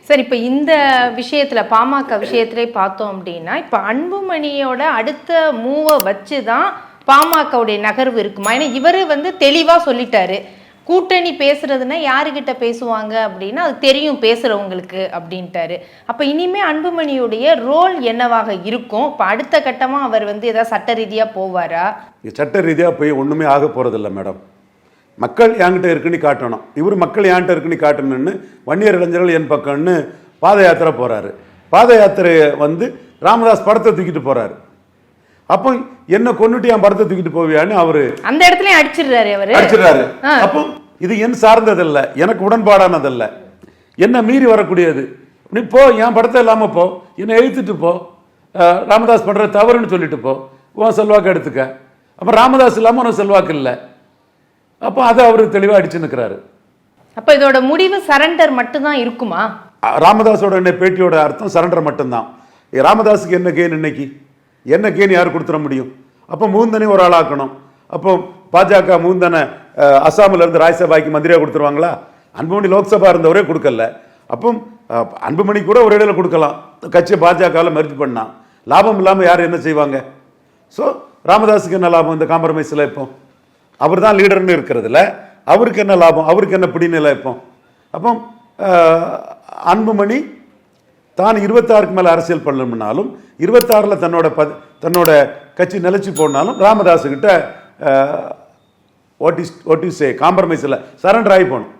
சரி, இப்போ இந்த விஷயத்துல பாமக விஷயத்திலே பார்த்தோம் அப்படின்னா, இப்போ அன்புமணியோட அடுத்த மூவை வச்சு தான் பாமகவுடைய நகர்வு இருக்குமா? ஏன்னா இவரு தெளிவா சொல்லிட்டாரு, கூட்டணி பேசுறதுன்னா யாருக்கிட்ட பேசுவாங்க அப்படின்னா அது தெரியும் பேசுறவங்களுக்கு அப்படின்ட்டாரு. அப்ப இனிமே அன்புமணியுடைய ரோல் என்னவாக இருக்கும்? இப்ப அடுத்த கட்டமா அவர் ஏதாவது சட்ட ரீதியா போவாரா? சட்ட ரீதியா போய் ஒண்ணுமே ஆக போறதில்லை மேடம். மக்கள் என்கிட்ட இருக்குன்னு காட்டணும். இவர் மக்கள் என்கிட்ட இருக்குன்னு காட்டணும்னு வன்னியர் இளைஞர்கள் என் பக்கம்னு பாத யாத்திரை போறாரு. பாத யாத்திரை ராமதாஸ் படத்தை தூக்கிட்டு போறாரு. அப்போ என்ன கொன்னுட்டு என் படத்தை தூக்கிட்டு போவியான்னு அவரு அந்த இடத்துல அடிச்சிடுறாரு. அப்போ இது என் சார்ந்ததல்ல, எனக்கு உடன்பாடானதல்ல, என்ன மீறி வரக்கூடியது. நீ போ, என் படத்தை இல்லாம போ, என்னை எழுத்துட்டு போ, ராமதாஸ் பண்ற தவறுன்னு சொல்லிட்டு போ, உன் செல்வாக்கு எடுத்துக்க. அப்ப ராமதாஸ் இல்லாம உனக்கு செல்வாக்கு இல்லை. அப்போ அதை அவரு தெளிவா அடிச்சு நிற்கிறாரு. அப்ப இதோட முடிவு சரண்டர் மட்டும்தான் இருக்குமா? ராமதாஸோட பேட்டியோட அர்த்தம் சரண்டர் மட்டும்தான். ராமதாஸுக்கு என்ன கேன் இன்னைக்கு? என்ன கேன் யார் கொடுத்துட முடியும்? அப்போ மூந்தனே ஒரு ஆளாக்கணும். அப்போ பாஜக மூந்தனை அசாமில் இருந்து ராஜ்யசபாய்க்கு மந்திரியா கொடுத்துருவாங்களா? அன்புமணி லோக்சபா இருந்தவரே கொடுக்கல. அப்போ அன்புமணி கூட ஒரு இடையில கொடுக்கலாம். கட்சியை பாஜகவில் மெர்ஜ் பண்ணா லாபம் இல்லாமல் யார் என்ன செய்வாங்க? ஸோ ராமதாஸுக்கு என்ன லாபம் இந்த காம்ப்ரமைஸில்? இப்போ அவர் தான் லீடர்னு இருக்கிறதுல அவருக்கு என்ன லாபம்? அவருக்கு என்ன பிடிநிலை? இப்போ அப்போ அன்புமணி தான் 26க்கு மேலே அரசியல் பண்ணணும்னாலும் 26ல் தன்னோட கட்சி நிலைச்சி போனாலும் ராமதாஸுக்கிட்ட காம்ப்ரமைஸில் சரண்டர் ஆகி போகணும்.